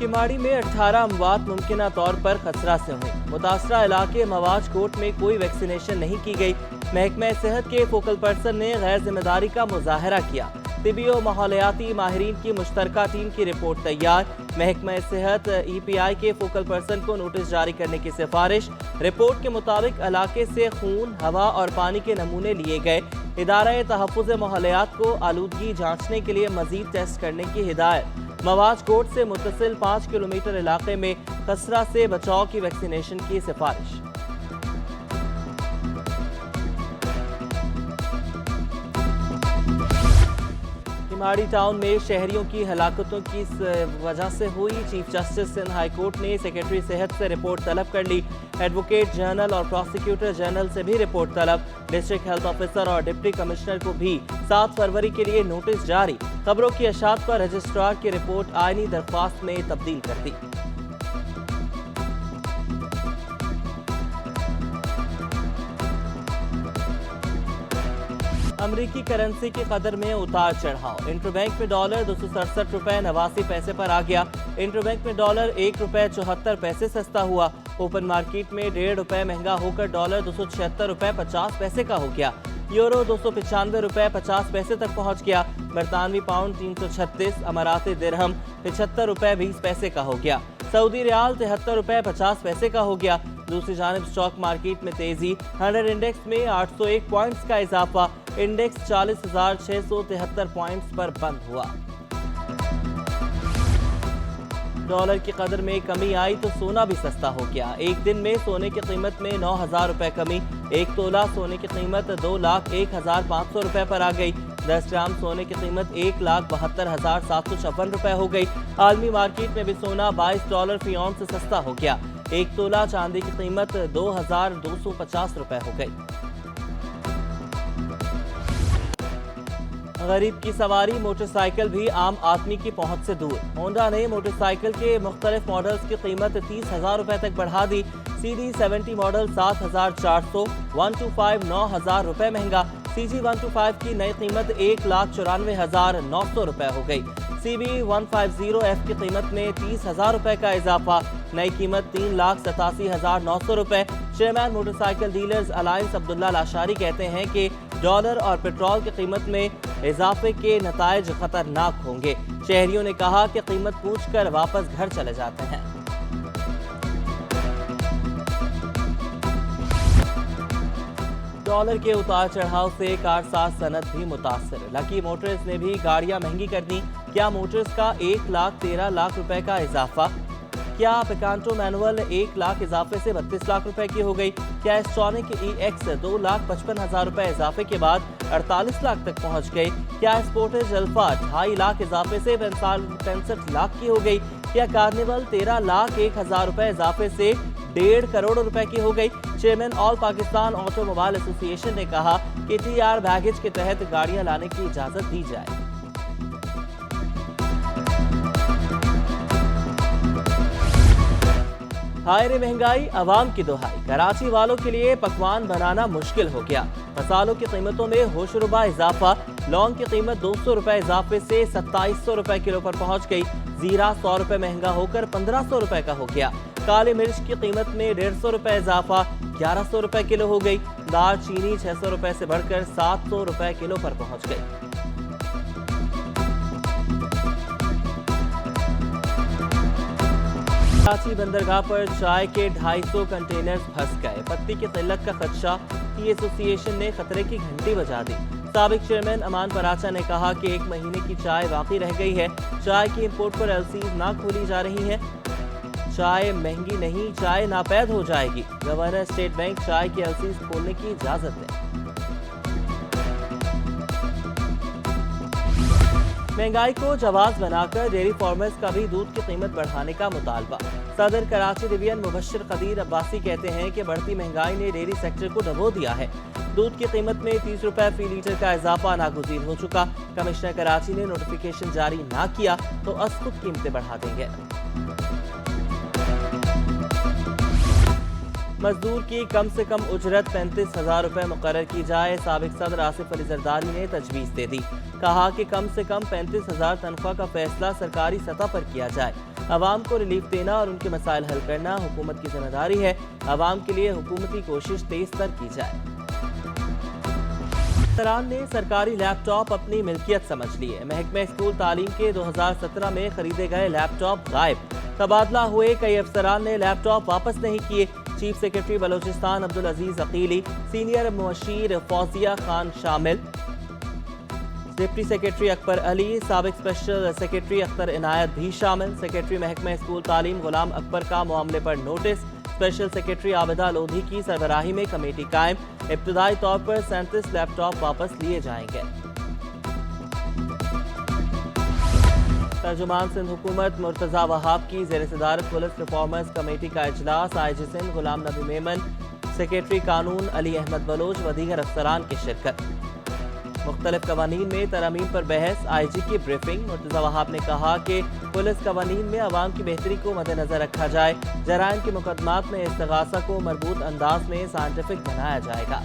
किमाड़ी में 18 अमवात मुमकिना तौर पर खसरा से हुई। मुतासरा इलाके मवाज कोट में कोई वैक्सीनेशन नहीं की गई। महकमा सेहत के फोकल पर्सन ने गैर जिम्मेदारी का मुजाहरा किया। तिबी और माहौलियाती माहिरीन की मुश्तरका टीम की रिपोर्ट तैयार। महकमा सेहत EPI के फोकल पर्सन को नोटिस जारी करने की सिफारिश। रिपोर्ट के मुताबिक इलाके से खून, हवा और पानी के नमूने लिए गए। इदारा तहफ़्फ़ुज़ माहौलियात को आलूदगी जांचने के लिए मजीद टेस्ट करने की हिदायत। मवाज कोट से मुत्तसिल 5 किलोमीटर इलाके में खसरा से बचाव की वैक्सीनेशन की सिफारिश। किमाड़ी टाउन में शहरियों की हलाकतों की वजह से हुई। Chief justice Sindh high court ने सेक्रेटरी सेहत से रिपोर्ट तलब कर ली। एडवोकेट जनरल और प्रोसिक्यूटर जनरल से भी रिपोर्ट तलब। डिस्ट्रिक्ट हेल्थ ऑफिसर और डिप्टी कमिश्नर को भी 7 फरवरी के लिए नोटिस जारी। खबरों की अशात पर रजिस्ट्रार की रिपोर्ट आईनी दरख्वास्त में तब्दील कर दी। अमरीकी करेंसी की कदर में उतार चढ़ाव। इंटरबैंक में डॉलर 267 रुपए 89 पैसे पर आ गया। इंटरबैंक में डॉलर 1 रुपए 74 पैसे सस्ता हुआ। ओपन मार्केट में 1.5 रुपए महंगा होकर डॉलर 276 रुपए 50 पैसे का हो गया। यूरो 295 रुपए 50 पैसे तक पहुंच गया। बरतानवी पाउंड 336, अमाराती दिरहम 75 रुपए 20 पैसे का हो गया। सऊदी रियाल 73 रुपए 50 पैसे का हो गया। दूसरी जानिब स्टॉक मार्केट में तेजी। 100 इंडेक्स में 801 पॉइंट्स का इजाफा। इंडेक्स 40,673 पॉइंट्स पर बंद हुआ। डॉलर की कदर में कमी आई तो सोना भी सस्ता हो गया। एक दिन में सोने की कीमत में 9,000 रुपए कमी। 1 तोला सोने की कीमत 2,01,500 रुपए पर आ गई। 10 ग्राम सोने की कीमत 1,72,756 रुपए हो गई। आलमी मार्केट में भी सोना $22 फी औंस से सस्ता हो गया। 1 तोला चांदी की कीमत 2,250 रुपए हो गई। गरीब की सवारी मोटरसाइकिल भी आम आदमी की पहुंच से दूर। होंडा ने मोटरसाइकिल के मुख्तलिफ मॉडल्स की कीमत 30,000 रुपए तक बढ़ा दी। CD70 मॉडल 7,400, 125 9,000 रुपए महंगा। CG125 की नई कीमत 1,94,900 रुपए हो गई। CB150F की कीमत में 30,000 रुपए का इजाफा। नई कीमत 3,87,900 रुपए। Chairman motorcycle dealers alliance Abdullah Lashari कहते हैं कि डॉलर और पेट्रोल की कीमत में इजाफे के नताइज खतरनाक होंगे। शहरियों ने कहा कि कीमत पूछकर वापस घर चले जाते हैं। डॉलर के उतार चढ़ाव से कारसाज सनत भी मुतासर। लकी मोटर्स ने भी गाड़ियां महंगी कर दी। क्या मोटर्स का 1,13,00,000 रुपए का इजाफा? क्या पिकांटो मैनुअल 1 लाख इजाफे से 32 लाख रुपए की हो गई? क्या एस्ट्रॉनिक EX 2,55,000 रुपए इजाफे के बाद 48 लाख तक पहुंच गई? क्या स्पोर्टेज अल्फा 2.5 लाख इजाफे से 65 लाख की हो गई? क्या कार्निवल 13,01,000 रुपए इजाफे से 1.5 करोड़ रुपए की हो गई? Chairman all Pakistan automobile association ने कहा कि TR बैगेज के तहत गाड़ियां लाने की इजाजत दी जाए। हाय रे महंगाई, अवाम की दुहाई। कराची वालों के लिए पकवान बनाना मुश्किल हो गया। मसालों की कीमतों में होशरुबा इजाफा। लौंग की कीमत 200 रुपए इजाफे से 2700 रुपए किलो पर पहुंच गई। जीरा 100 रुपए महंगा होकर 1500 रुपए का हो गया। काली मिर्च की कीमत में 150 रुपए इजाफा, 1100 रुपए किलो हो गई। दाल चीनी 600 रुपए से बढ़कर 700 रुपए किलो पर पहुंच गई। कराची बंदरगाह पर चाय के 250 कंटेनर्स फंस गए। पत्ती की किल्लत का खदशा। टी एसोसिएशन ने खतरे की घंटी बजा दी। साबिक चेयरमैन अमान पराचा ने कहा कि 1 महीने की चाय बाकी रह गई है। चाय की इंपोर्ट पर LCs ना खोली जा रही है। चाय महंगी नहीं, चाय नापैद हो जाएगी। गवर्नर स्टेट बैंक चाय की LCs खोलने की इजाजत दें। महंगाई को जवाब बनाकर डेयरी फार्मर्स का भी दूध की कीमत बढ़ाने का मुतालबा। सदर कराची डिवीजन मुबश्शिर कदीर अब्बासी कहते हैं कि बढ़ती महंगाई ने डेयरी सेक्टर को डबो दिया है। दूध की कीमत में 30 रुपए फी लीटर का इजाफा नागुज़ीर हो चुका। कमिश्नर कराची ने नोटिफिकेशन जारी ना किया तो खुद कीमतें बढ़ा देंगे। मजदूर की कम से कम उजरत 35,000 रुपए मुकर्रर की जाए। साबिक सदर आसिफ अली जरदारी ने तजवीज़ दे दी। कहा कि कम से कम 35,000 तनख्वाह का फैसला सरकारी सतह पर किया जाए। عوام کو ریلیف دینا اور ان کے مسائل حل کرنا حکومت کی ذمہ داری ہے. عوام کے لیے حکومتی کوشش تیز تر کی جائے. افسران نے سرکاری لیپ ٹاپ اپنی ملکیت سمجھ لیے. محکمہ اسکول تعلیم کے 2017 میں خریدے گئے لیپ ٹاپ غائب. تبادلہ ہوئے کئی افسران نے لیپ ٹاپ واپس نہیں کیے. Chief secretary Balochistan Abdulaziz Aqeeli, senior مشیر فوزیہ خان شامل، ڈپٹی سیکرٹری اکبر علی، سابق اسپیشل سیکرٹری اختر عنایت بھی شامل. سیکرٹری محکمہ اسکول تعلیم غلام اکبر کا معاملے پر notice. Special secretary Abida Lodhi کی سربراہی میں کمیٹی قائم. ابتدائی طور پر 37 لیپ ٹاپ واپس لیے جائیں گے. ترجمان سندھ حکومت مرتضی وہاب کی زیر صدارت پولیس ریفارمرز کمیٹی کا اجلاس. آئی جی سندھ غلام نبی میمن، سیکرٹری قانون علی احمد بلوچ و دیگر افسران کی شرکت. مختلف قوانین میں ترامیم پر بحث. آئی جی کی بریفنگ. مرتضی وہاب نے کہا کہ پولیس قوانین میں عوام کی بہتری کو مد نظر رکھا جائے. جرائم کے مقدمات میں استغاثہ کو مربوط انداز میں سائنٹیفک بنایا جائے گا.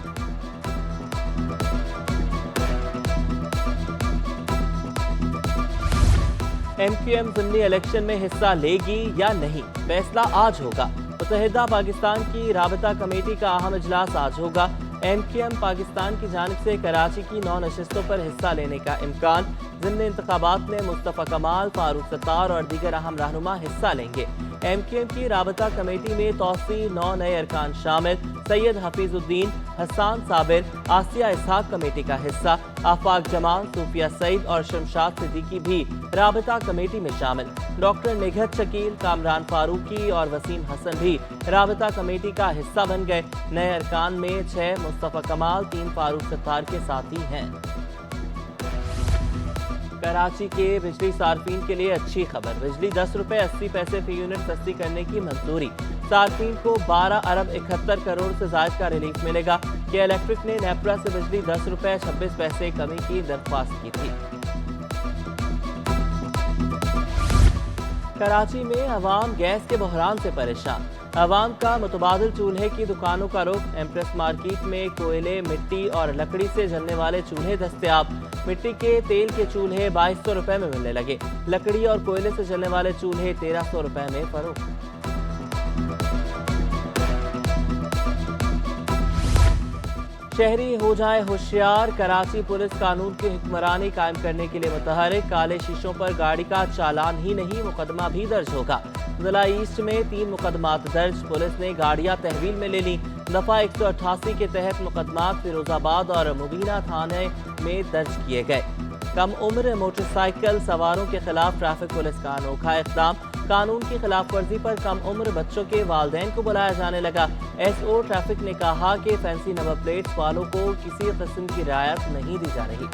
ایم کیو ایم ضمنی الیکشن میں حصہ لے گی یا نہیں، فیصلہ آج ہوگا. متحدہ پاکستان کی رابطہ کمیٹی کا اہم اجلاس آج ہوگا. ایم کیو ایم پاکستان کی جانب سے کراچی کی 9 نشستوں پر حصہ لینے کا امکان. ضمن انتخابات میں مصطفیٰ کمال، فاروق ستار اور دیگر اہم رہنما حصہ لیں گے. ایم کیو ایم کی رابطہ کمیٹی میں توسیع 9 نئے ارکان شامل. سید حفیظ الدین، حسان صابر، آسیہ اسحاق کمیٹی کا حصہ. آفاق جمال، صوفیہ سعید اور شمشاد صدیقی بھی رابطہ کمیٹی میں شامل. ڈاکٹر نگہت شکیل، کامران فاروقی اور وسیم حسن بھی رابطہ کمیٹی کا حصہ بن گئے. نئے ارکان میں 6 مصطفیٰ کمال، 3 فاروق ستار کے ساتھی ہیں. کراچی کے بجلی صارفین کے لیے اچھی خبر. بجلی 10 روپے 80 پیسے فی یونٹ سستی کرنے کی منظوری. صارفین کو 12 ارب 71 کروڑ سے زائد کا ریلیف ملے گا. کہ الیکٹرک نے نیپرا سے بجلی 10 روپے 26 پیسے کمی کی درخواست کی تھی. کراچی میں عوام گیس کے بحران سے پریشان. عوام کا متبادل چولہے کی دکانوں کا رخ. ایمپریس مارکیٹ میں کوئلے، مٹی اور لکڑی سے جلنے والے چولہے دستیاب. مٹی کے تیل کے چولہے 2200 روپے میں ملنے لگے. لکڑی اور کوئلے سے جلنے والے چولہے 1300 روپے میں فروخت. شہری ہو جائے ہوشیار. کراچی پولیس قانون کی حکمرانی قائم کرنے کے لیے متحرک. کالے شیشوں پر گاڑی کا چالان ہی نہیں، مقدمہ بھی درج ہوگا. ضلع ایسٹ میں 3 مقدمات درج. پولیس نے گاڑیاں تحویل میں لے لیں. دفعہ 188 کے تحت مقدمات فیروز آباد اور مبینہ تھانے میں درج کیے گئے. کم عمر موٹر سائیکل سواروں کے خلاف ٹریفک پولیس کا انوکھا اقدام. قانون کی خلاف ورزی پر کم عمر بچوں کے والدین کو بلایا جانے لگا. ایس او ٹریفک نے کہا کہ فینسی نمبر پلیٹس والوں کو کسی قسم کی رعایت نہیں دی جا رہی.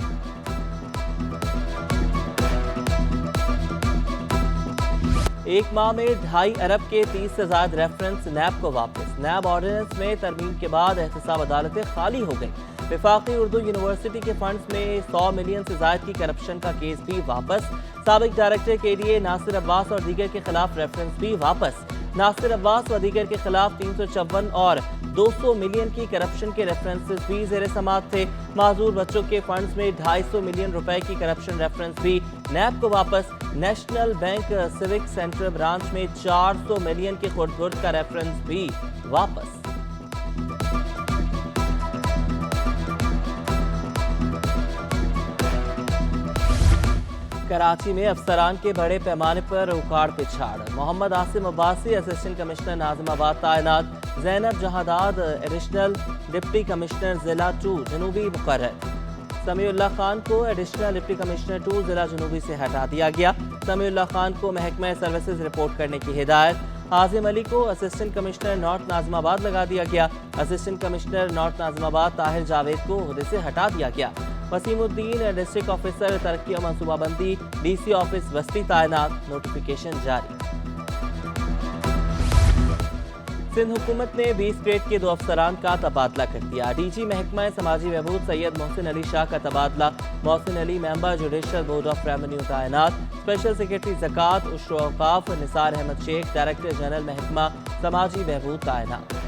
ایک ماہ میں 2.5 ارب کے 30 سے زائد ریفرنس نیب کو واپس. نیب آرڈیننس میں ترمیم کے بعد احتساب عدالتیں خالی ہو گئیں. وفاقی اردو یونیورسٹی کے فنڈز میں 100 ملین سے زائد کی کرپشن کا کیس بھی واپس. سابق ڈائریکٹر کے لیے ناصر عباس اور دیگر کے خلاف ریفرنس بھی واپس. ناصر عباس و دیگر کے خلاف 354 اور 200 ملین کی کرپشن کے ریفرنسز بھی زیر سماعت تھے. معذور بچوں کے فنڈز میں 250 ملین روپے کی کرپشن ریفرنس بھی نیب کو واپس. National bank civic centre branch میں 400 ملین کی خرد برد کا ریفرنس بھی واپس. کراچی میں افسران کے بڑے پیمانے پر اکھاڑ پچھاڑ. محمد عاصم عباسی اسسٹنٹ کمشنر ناظم آباد تعینات. زینب جہاداد ایڈیشنل ڈپٹی کمشنر ضلع 2 جنوبی مقرر. سمیع اللہ خان کو ایڈیشنل ڈپٹی کمشنر 2 ضلع جنوبی سے ہٹا دیا گیا. سمیع اللہ خان کو محکمہ سروسز رپورٹ کرنے کی ہدایت. عاظم علی کو اسسٹنٹ کمشنر نارتھ ناظم آباد لگا دیا گیا. اسسٹنٹ کمشنر نارتھ ناظم آباد طاہر جاوید کو عہدے سے ہٹا دیا گیا. وسیم الدین ڈسٹرکٹ آفیسر ترقی و منصوبہ بندی ڈی سی آفس وسطی تعینات. نوٹیفیکیشن جاری. سندھ حکومت نے 20 گریڈ کے 2 افسران کا تبادلہ کر دیا. ڈی جی محکمہ سماجی بہبود سید محسن علی شاہ کا تبادلہ. محسن علی ممبر جوڈیشل بورڈ آف ریونیو تعینات. اسپیشل سیکرٹری زکوٰۃ عشر و اوقاف نثار احمد شیخ ڈائریکٹر جنرل محکمہ سماجی بہبود تعینات.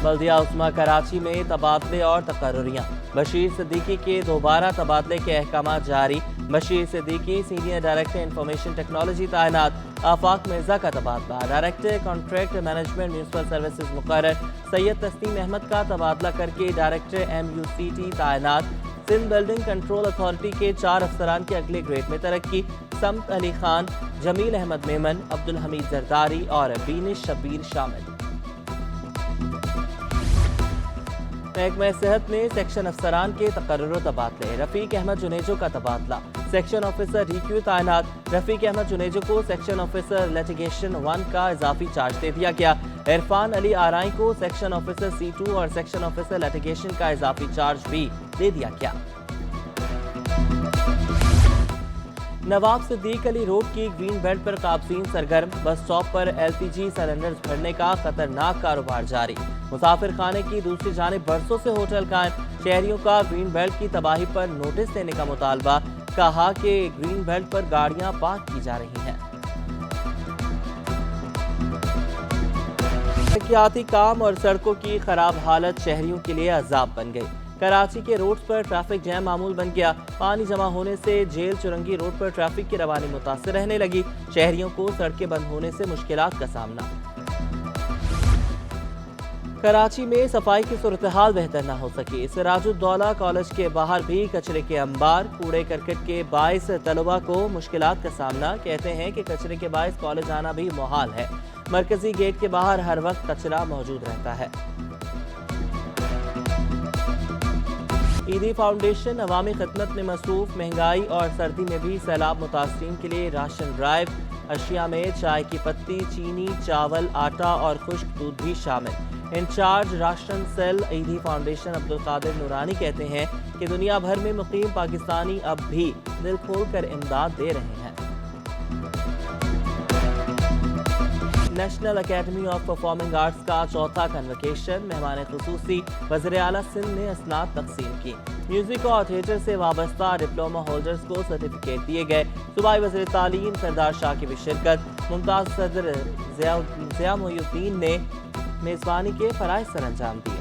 بلدیہ عظمیٰ کراچی میں تبادلے اور تقرریاں. बशीर सिद्दीकी के दोबारा तबादले के अहकामात जारी। Bashir Siddiqui senior director information technology तैनात। आफाक मिर्जा का तबादला। Director contract management municipal services मुकर्रर। सैयद तस्नीम अहमद का तबादला करके डायरेक्टर MUCT तैनात। सिंध बिल्डिंग कंट्रोल अथॉरिटी के 4 अफसरान की अगले ग्रेड में तरक्की। समत अली खान, जमील अहमद मेमन, अब्दुल हमीद जरदारी और बीनिश शबीर शामिल। महकमा सेहत में सेक्शन अफसरान के तकर्रुर तबादले। रफीक अहमद जुनेजो का तबादला। सेक्शन ऑफिसर DQ तैनात। रफीक अहमद जुनेजो को सेक्शन ऑफिसर लिटिगेशन 1 का इजाफी चार्ज दे दिया गया। इरफान अली आराई को सेक्शन ऑफिसर C2 और सेक्शन ऑफिसर लिटिगेशन का इजाफी चार्ज भी दे दिया गया। नवाब सिद्दीक अली रोड की ग्रीन बेल्ट पर काबजीन सरगर्म। बस स्टॉप पर LPG सिलेंडर्स भरने का खतरनाक कारोबार जारी। मुसाफिर खाने की दूसरी जानिब बरसों से होटल कायम। शहरियों का ग्रीन बेल्ट की तबाही पर नोटिस देने का मुतालबा। कहा कि ग्रीन बेल्ट पर गाड़ियां पार्क की जा रही हैं। तरक्याती काम और सड़कों की खराब हालत शहरियों के लिए अजाब बन गई। कराची के रोड्स पर ट्रैफिक जैम मामूल बन गया। पानी जमा होने से जेल चुरंगी रोड पर ट्रैफिक की रवानी मुतासिर रहने लगी। शहरियों को सड़कें बंद होने से मुश्किलात का सामना। कराची में सफाई की सूरत हाल बेहतर न हो सकी। सिराजुद्दौला कॉलेज के बाहर भी कचरे के अंबार। कूड़े करकट के बाइस तलबा को मुश्किलात का सामना। कहते हैं कि कचरे के बाइस कॉलेज आना भी मुहाल है। मरकजी गेट के बाहर हर वक्त कचरा मौजूद रहता है। ईदी फाउंडेशन अवामी खिदमत में मसरूफ। महंगाई और सर्दी में भी सैलाब मुतासरीन के लिए राशन ड्राइव। अशिया में चाय की पत्ती, चीनी, चावल, आटा और खुश्क दूध भी शामिल। इंचार्ज राशन सेल ईदी फाउंडेशन अब्दुल कादिर नूरानी कहते हैं कि दुनिया भर में मुकीम पाकिस्तानी अब भी दिल खोल कर इमदाद दे रहे हैं। National academy of performing arts का चौथा कन्वोकेशन। मेहमान खुसूसी वज़ीर आला सिंध ने असनाद तकसीम की। म्यूजिक और थिएटर से वाबस्ता डिप्लोमा होल्डर्स को सर्टिफिकेट दिए गए। सूबाई वज़ीर तालीम सरदार शाह की भी शिरकत। मुमताज़ सदर ज़िया मोइनुद्दीन ने मेज़बानी के फ़राइज़ सर अंजाम दिए।